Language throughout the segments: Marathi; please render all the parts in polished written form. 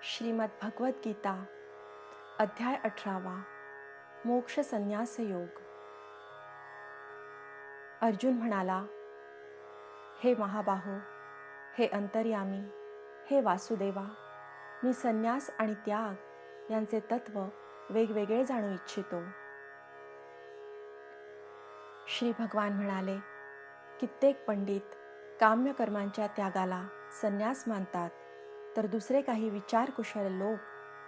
श्रीमद् भगवत गीता अध्याय 18 मोक्ष संन्यास योग। अर्जुन म्हणाला, हे महाबाहो, हे अंतर्यामी, हे वासुदेवा, मी संन्यास आणि त्याग यांचे तत्व वेगवेगळे जाणू इच्छितो. श्री भगवान म्हणाले, कित्येक पंडित काम्य कर्मांच्या त्यागाला संन्यास मानतात, तर दुसरे काही विचारकुशल लोक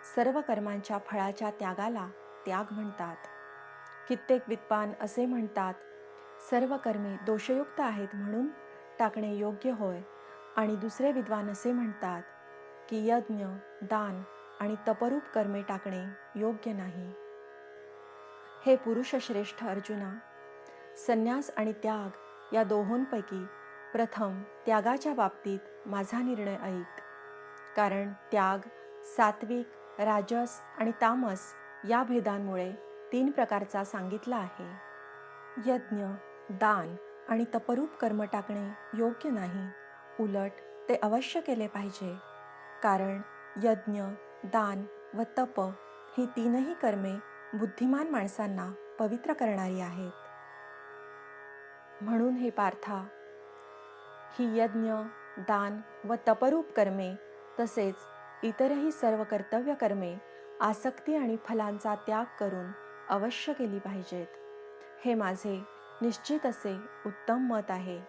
सर्व कर्मांच्या फळाच्या त्यागाला त्याग म्हणतात. कित्येक विद्वान असे म्हणतात, सर्व कर्मे दोषयुक्त आहेत म्हणून टाकणे योग्य होय, आणि दुसरे विद्वान असे म्हणतात की यज्ञ, दान आणि तपरूप कर्मे टाकणे योग्य नाही. हे पुरुषश्रेष्ठ अर्जुना, संन्यास आणि त्याग या दोहोंपैकी प्रथम त्यागाच्या बाबतीत माझा निर्णय ऐक. कारण त्याग सात्विक, राजस आणि तामस या भेदांमुळे 3 प्रकारचा सांगितला आहे. यज्ञ, दान आणि तपरूप कर्म टाकणे योग्य नाही, उलट ते अवश्य केले पाहिजे. कारण यज्ञ, दान व तप ही 3ही कर्मे बुद्धिमान माणसांना पवित्र करणारी आहेत. म्हणून हे पार्था, ही यज्ञ, दान व तपरूप कर्मे तसेच इतरही सर्व कर्तव्य कर्मे आसक्ती आणि फलांचा त्याग करून अवश्य केली पाहिजेत. हे माझे निश्चित असे उत्तम मत आहे.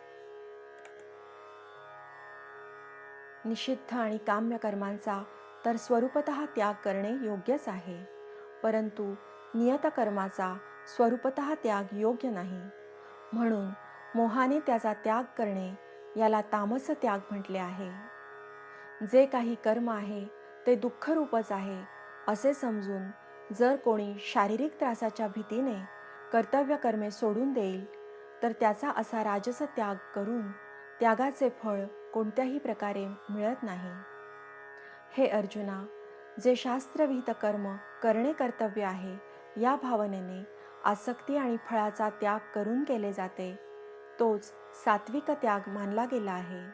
निषिद्ध आणि काम्य कर्मांचा तर स्वरूपतः त्याग करणे योग्यच आहे, परंतु नियत कर्माचा स्वरूपतः त्याग योग्य नाही. म्हणून मोहाने त्याचा त्याग करणे याला तामस त्याग म्हटले आहे. जे काही कर्म आहे ते दुःखरूपच आहे असे समजून जर कोणी शारीरिक त्रासाच्या भीतीने कर्तव्य कर्मे सोडून देईल, तर त्याचा असा राजस त्याग करून त्यागाचे फळ कोणत्याही प्रकारे मिळत नाही. हे अर्जुना, जे शास्त्रविहित कर्म करणे कर्तव्य आहे या भावनेने आसक्ती आणि फळाचा त्याग करून केले जाते, तोच सात्विक त्याग मानला गेला आहे.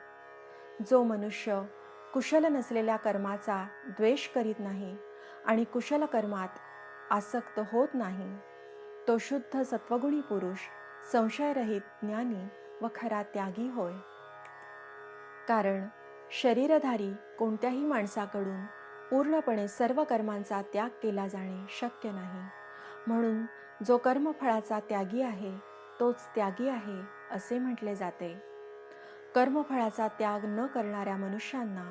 जो मनुष्य कुशल नसलेल्या कर्माचा द्वेष करीत नाही आणि कुशल कर्मात आसक्त होत नाही, तो शुद्ध सत्वगुणी पुरुष, संशयरहित ज्ञानी व खरा त्यागी होय. कारण शरीरधारी कोणत्याही माणसाकडून पूर्णपणे सर्व कर्मांचा त्याग केला जाणे शक्य नाही. म्हणून जो कर्मफळाचा त्यागी आहे तोच त्यागी आहे असे म्हटले जाते. कर्मफळाचा त्याग न करणाऱ्या मनुष्यांना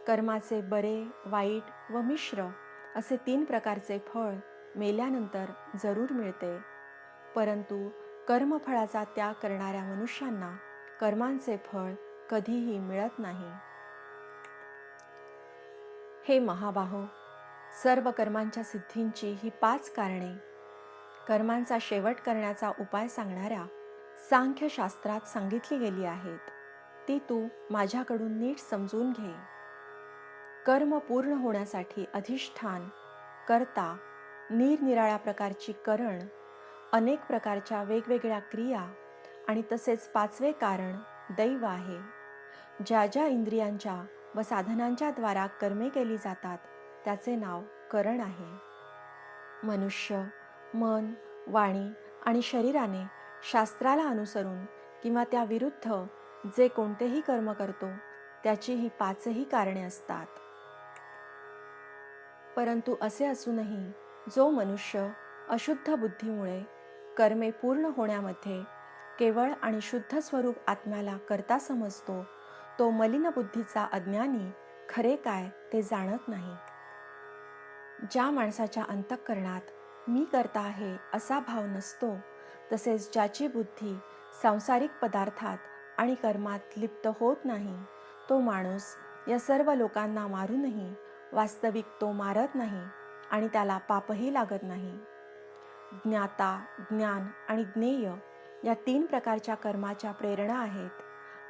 कर्माचे बरे, वाईट व मिश्र असे 3 प्रकारचे फळ मेल्यानंतर जरूर मिळते, परंतु कर्मफळाचा त्याग करणाऱ्या मनुष्यांना कर्मांचे फळ कधीही मिळत नाही. हे महाबाहो, सर्व कर्मांच्या सिद्धींची ही 5 कारणे कर्मांचा शेवट करण्याचा उपाय सांगणाऱ्या सांख्यशास्त्रात सांगितली गेली आहेत. ती तू माझ्याकडून नीट समजून घे. कर्म पूर्ण होण्यासाठी अधिष्ठान, कर्ता, निरनिराळ्या प्रकारची करण, अनेक प्रकारच्या वेगवेगळ्या क्रिया आणि तसेच 5वे कारण दैव आहे. ज्या ज्या इंद्रियांच्या व साधनांच्या द्वारा कर्मे केली जातात त्याचे नाव करण आहे. मनुष्य मन, वाणी आणि शरीराने शास्त्राला अनुसरून किंवा त्या विरुद्ध जे कोणतेही कर्म करतो त्याची ही 5ही कारणे असतात. परंतु असे असूनही जो मनुष्य अशुद्ध बुद्धीमुळे कर्मे पूर्ण होण्यामध्ये केवळ आणि शुद्ध स्वरूप आत्म्याला कर्ता समजतो, तो मलिन बुद्धीचा अज्ञानी खरे काय ते जाणत नाही. ज्या माणसाच्या अंतःकरणात मी कर्ता आहे असा भाव नसतो, तसेच ज्याची बुद्धी सांसारिक पदार्थात आणि कर्मात लिप्त होत नाही, तो माणूस या सर्व लोकांना मारूनही वास्तविक तो मारत नाही आणि त्याला पापही लागत नाही. ज्ञाता, ज्ञान आणि ज्ञेय या 3 प्रकारच्या कर्माच्या प्रेरणा आहेत,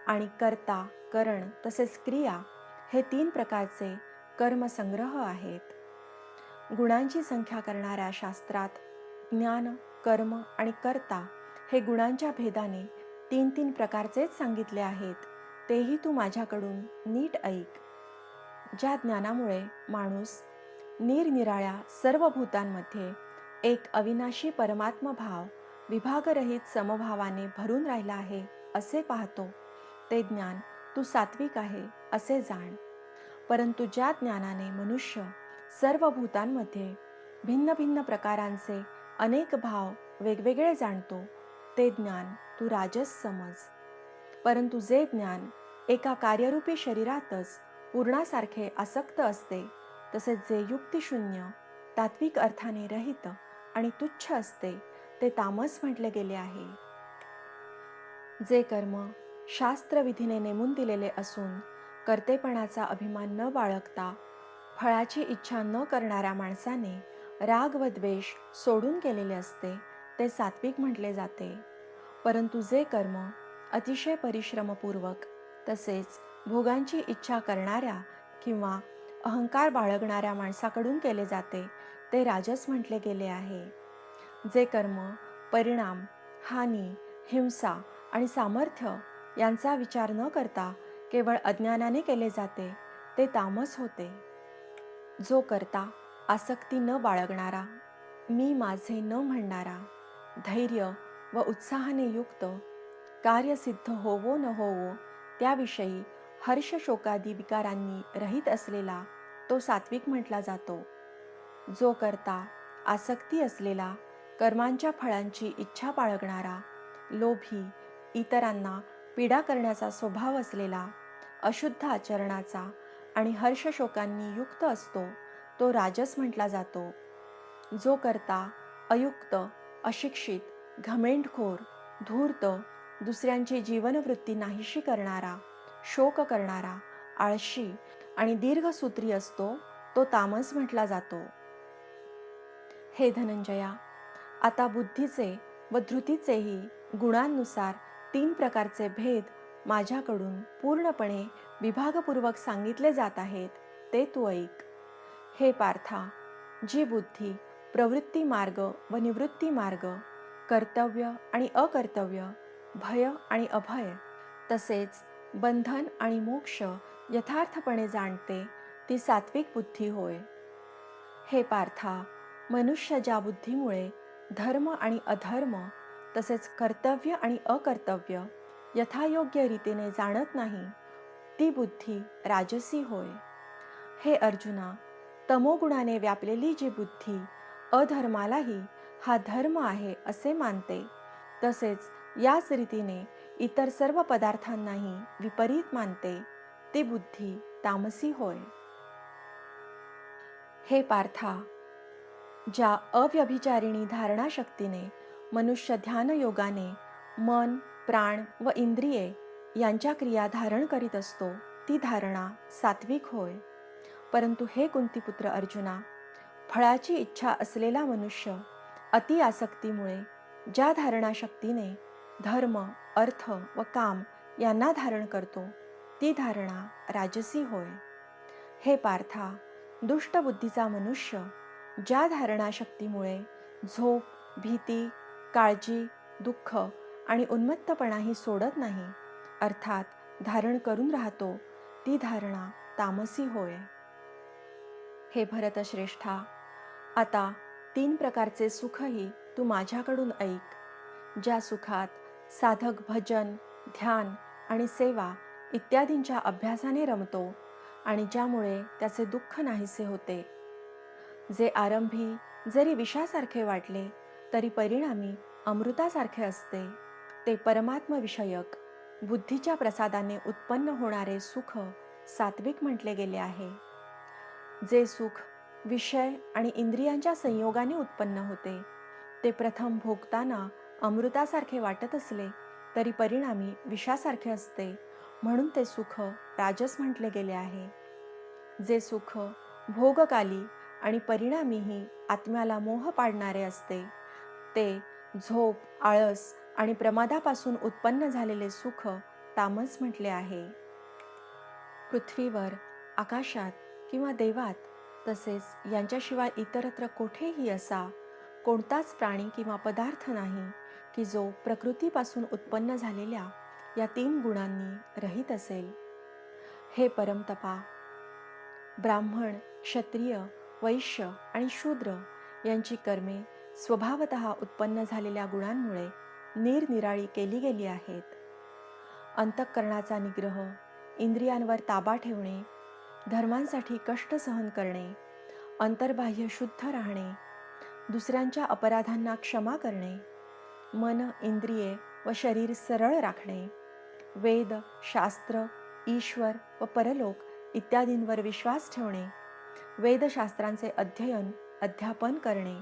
आणि कर्ता, करण तसेच क्रिया हे 3 प्रकारचे कर्मसंग्रह आहेत. गुणांची संख्या करणाऱ्या शास्त्रात ज्ञान, कर्म आणि कर्ता हे गुणांच्या भेदाने 3 प्रकारचेच सांगितले आहेत. तेही तू माझ्याकडून नीट ऐक. ज्या ज्ञानामुळे माणूस निरनिराळ्या सर्व भूतांमध्ये एक अविनाशी परमात्म भाव विभागरहित समभावाने भरून राहिला आहे असे पाहतो, ते ज्ञान तू सात्विक आहे असे जाण. परंतु ज्या ज्ञानाने मनुष्य सर्व भूतांमध्ये भिन्न भिन्न प्रकारांचे अनेक भाव वेगवेगळे जाणतो, ते ज्ञान तू राजस समज. परंतु जे ज्ञान एका कार्यरूपी शरीरातच पूर्णासारखे आसक्त असते, तसेच जे युक्तिशून्य, तात्विक अर्थाने रहित आणि तुच्छ असते, ते तामस म्हटले गेले आहे. जे कर्म शास्त्रविधीने नेमून दिलेले असून कर्तेपणाचा अभिमान न बाळगता फळाची इच्छा न करणाऱ्या माणसाने राग व द्वेष सोडून केलेले असते, ते सात्विक म्हटले जाते. परंतु जे कर्म अतिशय परिश्रमपूर्वक तसेच भोगांची इच्छा करणाऱ्या किंवा अहंकार बाळगणाऱ्या माणसाकडून केले जाते, ते राजस म्हटले गेले आहे. जे कर्म परिणाम, हानी, हिंसा आणि सामर्थ्य यांचा विचार न करता केवळ अज्ञानाने केले जाते, ते तामस होते. जो करता आसक्ती न बाळगणारा, मी माझे न म्हणणारा, धैर्य व उत्साहाने युक्त, कार्यसिद्ध होवो न होवो त्याविषयी हर्ष शोकादी विकारांनी रहित असलेला, तो सात्विक म्हटला जातो. जो करता आसक्ती असलेला, कर्मांच्या फळांची इच्छा बाळगणारा, लोभी, इतरांना पीडा करण्याचा स्वभाव असलेला, अशुद्ध आचरणाचा आणि हर्षशोकांनी युक्त असतो, तो राजस म्हटला जातो. जो करता अयुक्त, अशिक्षित, घमेंडखोर, धूर्त, दुसऱ्यांची जीवनवृत्ती नाहीशी करणारा, शोक करणारा, आळशी आणि दीर्घसूत्री असतो, तो तामस म्हटला जातो. हे धनंजया, आता बुद्धीचे व धृतीचेही गुणांनुसार 3 प्रकारचे भेद माझ्याकडून पूर्णपणे विभागपूर्वक सांगितले जात आहेत, ते तू ऐक. हे पार्था, जी बुद्धी प्रवृत्ती मार्ग व निवृत्ती मार्ग, कर्तव्य आणि अकर्तव्य, भय आणि अभय, तसेच बंधन आणि मोक्ष यथार्थपणे जाणते, ती सात्विक बुद्धी होय. हे पार्था, मनुष्य ज्या बुद्धीमुळे धर्म आणि अधर्म तसेच कर्तव्य आणि अकर्तव्य यथायोग्य रीतीने जाणत नाही, ती बुद्धी राजसी होय. हे अर्जुना, तमोगुणाने व्यापलेली जी बुद्धी अधर्मालाही हा धर्म आहे असे मानते, तसेच याच रीतीने इतर सर्व पदार्थांनाही विपरीत मानते, ती बुद्धी तामसी होय. हे पार्था, ज्या अव्यभिचारिणी धारणा शक्तीने मनुष्य ध्यानयोगाने मन, प्राण व इंद्रिये यांच्या क्रिया धारण करीत असतो, ती धारणा सात्विक होय. परंतु हे कुंतीपुत्र अर्जुना, फळाची इच्छा असलेला मनुष्य अति आसक्तीमुळे ज्या धारणा शक्तीने धर्म, अर्थ व काम यांना धारण करतो, ती धारणा राजसी होय. हे पार्था, दुष्ट बुद्धीचा मनुष्य ज्या धारणा शक्तीमुळे झोप, भीती, काळजी, दुःख आणि उन्मत्तपणाही सोडत नाही, अर्थात धारण करून राहतो, ती धारणा तामसी होय. हे भरतश्रेष्ठा, आता 3 प्रकारचे सुखही तू माझ्याकडून ऐक. ज्या सुखात साधक भजन, ध्यान आणि सेवा इत्यादींच्या अभ्यासाने रमतो आणि ज्यामुळे त्याचे दुःख नाहीसे होते. जे आरंभी जरी विषासारखे वाटले तरी परिणामी अमृतासारखे असते, ते परमात्मविषयक बुद्धीच्या प्रसादाने उत्पन्न होणारे सुख सात्विक म्हटले गेले आहे. जे सुख विषय आणि इंद्रियांच्या संयोगाने उत्पन्न होते, ते प्रथम भोगताना अमृतासारखे वाटत असले तरी परिणामी विषासारखे असते, म्हणून ते सुख राजस म्हटले गेले आहे. जे सुख भोगकाली आणि परिणामीही आत्म्याला मोह पाडणारे असते, ते झोप, आळस आणि प्रमादापासून उत्पन्न झालेले सुख तामस म्हटले आहे. पृथ्वीवर, आकाशात किंवा देवात तसेच यांच्याशिवाय इतरत्र कोठेही असा कोणताच प्राणी किंवा पदार्थ नाही की जो प्रकृतीपासून उत्पन्न झालेल्या या 3 गुणांनी रहित असेल. हे परमतपा, ब्राह्मण, क्षत्रिय, वैश्य आणि शूद्र यांची कर्मे स्वभावतः उत्पन्न झालेल्या गुणांमुळे निरनिराळी केली गेली आहेत. अंतःकरणाचा निग्रह, इंद्रियांवर ताबा ठेवणे, धर्मांसाठी कष्ट सहन करणे, अंतर्बाह्य शुद्ध राहणे, दुसऱ्यांच्या अपराधांना क्षमा करणे, मन, इंद्रिये व शरीर सरळ राखणे, वेद, शास्त्र, ईश्वर व परलोक इत्यादींवर विश्वास ठेवणे, वेदशास्त्रांचे अध्ययन, अध्यापन करणे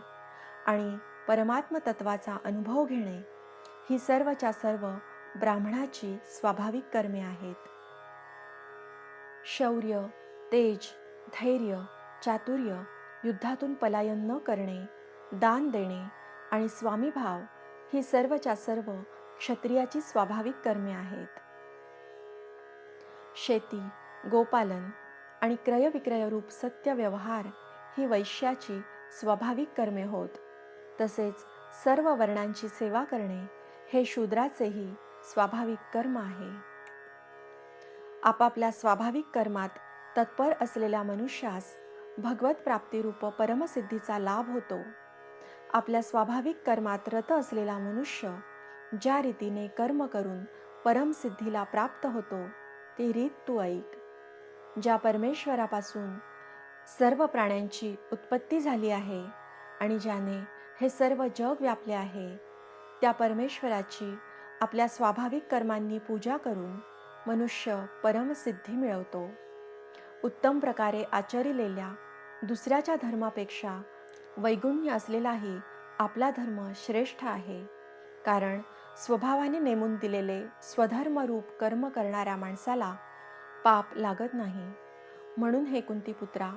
आणि परमात्म तत्वाचा अनुभव घेणे ही सर्वच्या सर्व ब्राह्मणाची स्वाभाविक कर्मे आहेत. शौर्य, तेज, धैर्य, चातुर्य, युद्धातून पलायन न करणे, दान देणे आणि स्वामीभाव ही सर्वच्या सर्व क्षत्रियाची स्वाभाविक कर्मे आहेत. शेती, गोपालन आणि क्रयविक्रय रूप सत्य व्यवहार ही वैश्याची स्वाभाविक कर्मे होत. तसेच सर्व वर्णांची सेवा करणे हे शूद्राचेही स्वाभाविक कर्म आहे. आपापल्या स्वाभाविक कर्मात तत्पर असलेल्या मनुष्यास भगवत प्राप्तिरूप परमसिद्धीचा लाभ होतो. आपल्या स्वाभाविक कर्मात रत असलेला मनुष्य ज्या रीतीने कर्म करून परमसिद्धीला प्राप्त होतो ती रीत तू ऐक. ज्या परमेश्वरापासून सर्व प्राण्यांची उत्पत्ती झाली आहे आणि ज्याने हे सर्व जग व्यापले आहे, त्या परमेश्वराची आपल्या स्वाभाविक कर्मांनी पूजा करून मनुष्य परमसिद्धी मिळवतो. उत्तम प्रकारे आचरिलेल्या दुसऱ्याच्या धर्मापेक्षा वैगुण्य असलेलाही आपला धर्म श्रेष्ठ आहे. कारण स्वभावाने नेमून दिलेले स्वधर्मरूप कर्म करणाऱ्या माणसाला पाप लागत नाही. म्हणून हे कुंतीपुत्रा,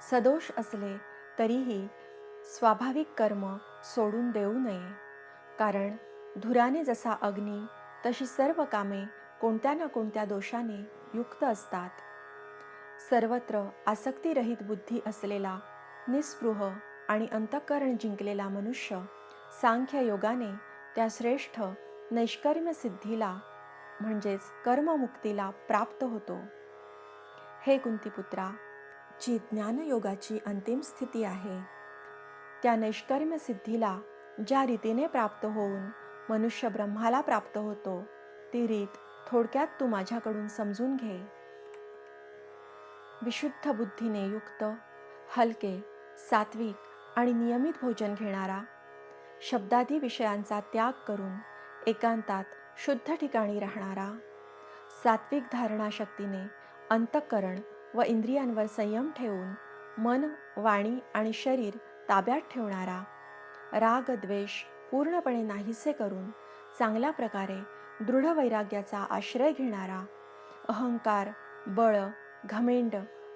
सदोष असले तरीही स्वाभाविक कर्म सोडून देऊ नये. कारण धुराने जसा अग्नी तशी सर्व कामे कोणत्या ना कोणत्या दोषाने युक्त असतात. सर्वत्र आसक्तीरहित बुद्धी असलेला, निस्पृह आणि अंतःकरण जिंकलेला मनुष्य सांख्य योगाने त्या श्रेष्ठ नैष्कर्म्य सिद्धीला म्हणजेच कर्ममुक्तीला प्राप्त होतो. हे कुंतीपुत्रा, जी ज्ञानयोगाची अंतिम स्थिती आहे, त्या नैष्कर्म्य सिद्धीला ज्या रीतीने प्राप्त होऊन मनुष्य ब्रह्माला प्राप्त होतो ती रीत थोडक्यात तू माझ्याकडून समजून घे. विशुद्ध बुद्धीने युक्त, हलके, सात्विक आणि नियमित भोजन घेणारा, शब्दादी विषयांचा त्याग करून एकांतात शुद्ध ठिकाणी राहणारा, सात्विक धारणा शक्तीने अंतःकरण व इंद्रियांवर संयम ठेवून मन, वाणी आणि शरीर ताब्यात ठेवणारा, राग द्वेष पूर्णपणे नाहीसे करून चांगल्या प्रकारे दृढ वैराग्याचा आश्रय घेणारा, अहंकार, बळ, घमेंड,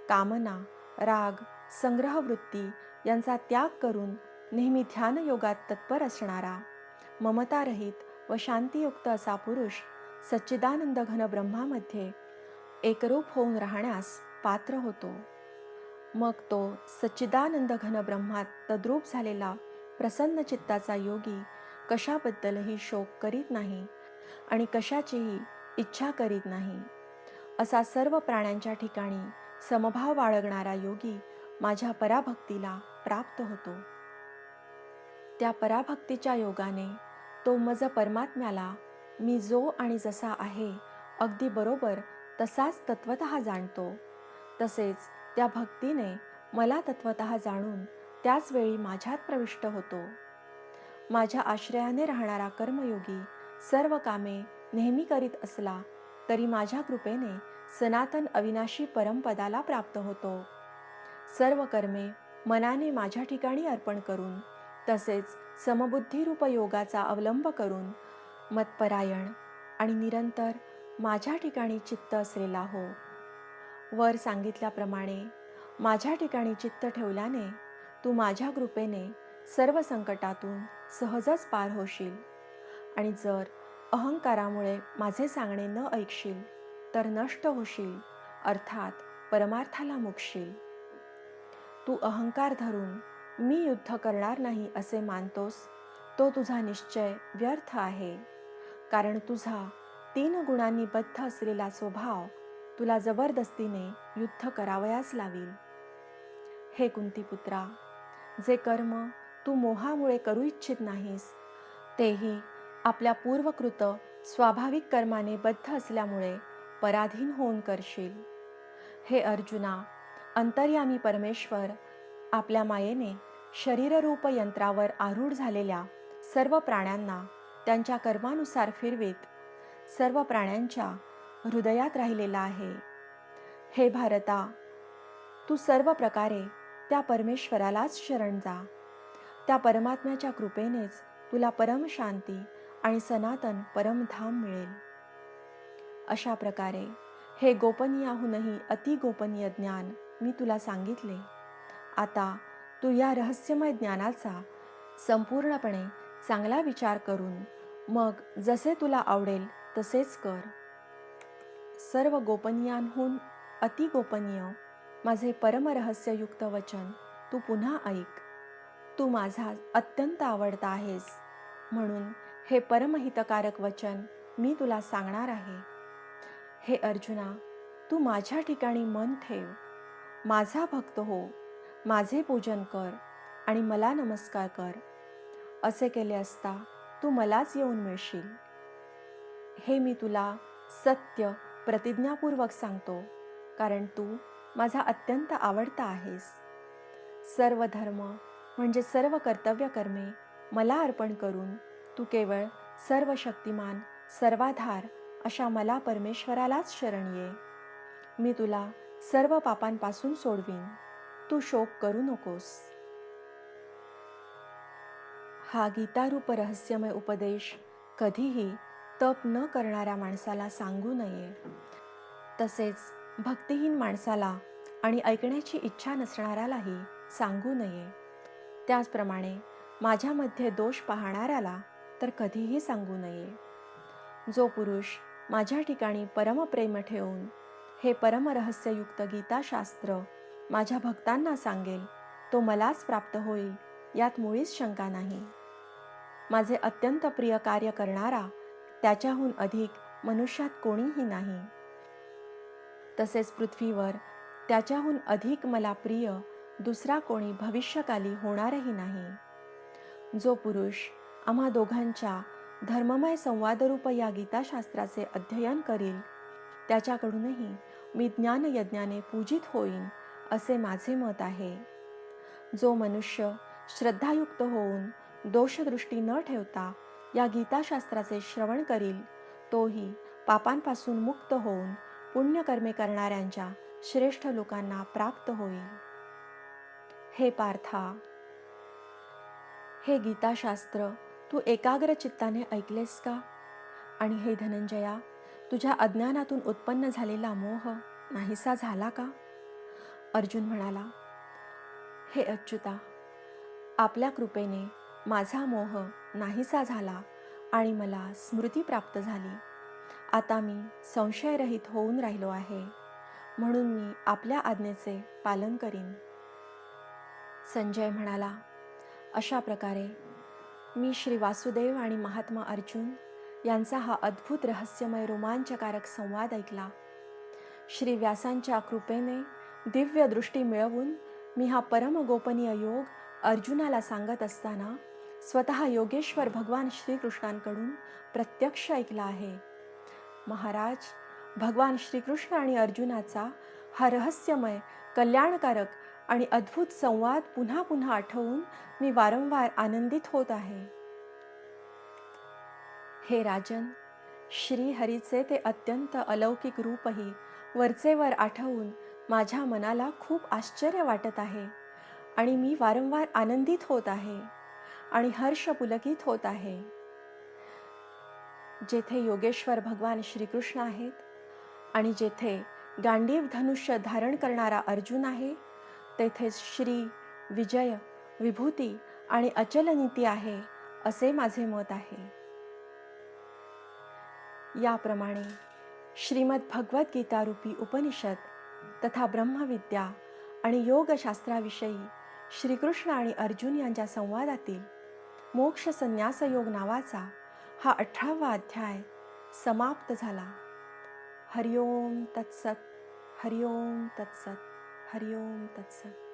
कामना, राग, संग्रहवृत्ती यांचा त्याग करून नेहमी ध्यानयोगात तत्पर असणारा, ममतारहित व शांतियुक्त असा पुरुष सच्चिदानंद घन ब्रह्मामध्ये एकरूप होऊन राहण्यास पात्र होतो. मग तो सच्चिदानंद घन ब्रह्मात तद्रूप झालेला प्रसन्न चित्ताचा योगी कशाबद्दलही शोक करीत नाही आणि कशाचीही इच्छा करीत नाही. असा सर्व प्राण्यांच्या ठिकाणी समभाव बाळगणारा योगी माझ्या पराभक्तीला प्राप्त होतो. त्या पराभक्तीच्या योगाने तो मज परमात्म्याला मी जो आणि जसा आहे अगदी बरोबर तसाच तत्वतः जाणतो. तसेच त्या भक्तीने मला तत्वतः जाणून त्याच वेळी माझ्यात प्रविष्ट होतो. माझ्या आश्रयाने राहणारा कर्मयोगी सर्व कामे नेहमी करीत असला तरी माझ्या कृपेने सनातन अविनाशी परमपदाला प्राप्त होतो. सर्व कर्मे मनाने माझ्या ठिकाणी अर्पण करून तसेच समबुद्धिरूप योगाचा अवलंब करून मतपरायण आणि निरंतर माझ्या ठिकाणी चित्त असलेला हो. वर सांगितल्याप्रमाणे माझ्या ठिकाणी चित्त ठेवल्याने तू माझ्या कृपेने सर्व संकटातून सहजच पार होशील. आणि जर अहंकारामुळे माझे सांगणे न ऐकशील तर नष्ट होशील, अर्थात परमार्थाला मुकशील. तू अहंकार धरून मी युद्ध करणार नाही असे मानतोस तो तुझा निश्चय व्यर्थ आहे. कारण तुझा 3 गुणांनी बद्ध असलेला स्वभाव तुला जबरदस्तीने युद्ध करावयास लावील. हे कुंतीपुत्रा, जे कर्म तू मोहामुळे करू इच्छित नाहीस, तेही आपल्या पूर्वकृत स्वाभाविक कर्माने बद्ध असल्यामुळे पराधीन होऊन करशील. हे अर्जुना, अंतर्यामी परमेश्वर आपल्या मायेने शरीररूप यंत्रावर आरूढ झालेल्या सर्व प्राण्यांना त्यांच्या कर्मानुसार फिरवीत सर्व प्राण्यांच्या हृदयात राहिलेला आहे. हे भारता, तू सर्व प्रकारे त्या परमेश्वरालाच शरण जा. त्या परमात्म्याच्या कृपेनेच तुला परमशांती आणि सनातन परमधाम मिळेल. अशा प्रकारे हे गोपनीयाहूनही अतिगोपनीय ज्ञान मी तुला सांगितले. आता तू या रहस्यमय ज्ञानाचा संपूर्णपणे चांगला विचार करून मग जसे तुला आवडेल तसेच कर. सर्व गोपनीयांहून अतिगोपनीय माझे परमरहस्ययुक्त वचन तू पुन्हा ऐक. तू माझा अत्यंत आवडता आहेस, म्हणून हे परमहितकारक वचन मी तुला सांगणार आहे. हे अर्जुना, तू माझ्या ठिकाणी मन ठेव, माझा भक्त हो, माझे पूजन कर आणि मला नमस्कार कर. असे केले असता तू मलाच येऊन मिळशील. हे मी तुला सत्य प्रतिज्ञापूर्वक सांगतो, कारण तू माझा अत्यंत आवडता आहेस. सर्व धर्म म्हणजे सर्व कर्तव्य कर्मे मला अर्पण करून तू केवळ सर्व शक्तिमान, सर्वाधार अशा मला परमेश्वरालाच शरण ये. मी तुला सर्व पापांपासून सोडवीन. तू शोक करू नकोस. हा गीतारूप रहस्यमय उपदेश कधीही तप न करणाऱ्या माणसाला सांगू नये. तसेच भक्तिहीन माणसाला आणि ऐकण्याची इच्छा नसणाऱ्यालाही सांगू नये. त्याचप्रमाणे माझ्यामध्ये दोष पाहणाऱ्याला तर कधीही सांगू नये. जो पुरुष माझ्या ठिकाणी परमप्रेम ठेवून हे परमरहस्ययुक्त गीताशास्त्र माझ्या भक्तांना सांगेल, तो मलाच प्राप्त होईल, यात मुळीच शंका नाही. माझे अत्यंत प्रिय कार्य करणारा त्याच्याहून अधिक मनुष्यात कोणीही नाही. तसेच पृथ्वीवर त्याच्याहून अधिक मला प्रिय दुसरा कोणी भविष्यकाली होणारही नाही. जो पुरुष आम्हा दोघांच्या धर्ममय संवादरूप या गीताशास्त्राचे अध्ययन करील, त्याच्याकडूनही मी ज्ञानयज्ञाने पूजित होईन, असे माझे मत आहे. जो मनुष्य श्रद्धायुक्त होऊन दोषदृष्टी न ठेवता या गीताशास्त्राचे श्रवण करील, तोही पापांपासून मुक्त होऊन पुण्यकर्मे करणाऱ्यांच्या श्रेष्ठ लोकांना प्राप्त होईल. हे पार्था, हे गीताशास्त्र तू एकाग्र चित्ताने ऐकलेस का? आणि हे धनंजया, तुझ्या अज्ञानातून उत्पन्न झालेला मोह नाहीसा झाला का? अर्जुन म्हणाला, हे अच्युता, आपल्या कृपेने माझा मोह नाहीसा झाला आणि मला स्मृती प्राप्त झाली. आता मी संशयरहित होऊन राहिलो आहे, म्हणून मी आपल्या आज्ञेचे पालन करीन. संजय म्हणाला, अशा प्रकारे मी श्री वासुदेव आणि महात्मा अर्जुन यांचा हा अद्भुत रहस्यमय रोमांचकारक संवाद ऐकला. श्री व्यासांच्या कृपेने दिव्य दृष्टी मिळवून मी हा परम गोपनीय योग अर्जुनाला सांगत असताना स्वतः योगेश्वर भगवान श्रीकृष्णांकडून प्रत्यक्ष ऐकला आहे. महाराज, भगवान श्रीकृष्ण आणि अर्जुनाचा हा रहस्यमय, कल्याणकारक आणि अद्भुत संवाद पुन्हा पुन्हा आठवून मी वारंवार आनंदित होत आहे. हे राजन, श्री हरीचे ते अत्यंत अलौकिक रूपही वरचेवर आठवून माझ्या मनाला खूप आश्चर्य वाटत आहे आणि मी वारंवार आनंदित होत आहे आणि हर्ष पुलकित होत आहे. जेथे योगेश्वर भगवान श्रीकृष्ण आहेत आणि जेथे गांडीव धनुष्य धारण करणारा अर्जुन आहे, तेथेच श्री, विजय, विभूती आणि अचल नीती आहे, असे माझे मत आहे. याप्रमाणे श्रीमद भगवद्गीता रूपी उपनिषद तथा ब्रह्मविद्या आणि योगशास्त्राविषयी श्रीकृष्ण आणि अर्जुन यांच्या संवादातील मोक्ष संन्यास योग नावाचा हा 18वा अध्याय समाप्त झाला. हरिओम तत्सत, हरिओम तत्सत, हरिओम तत्सत.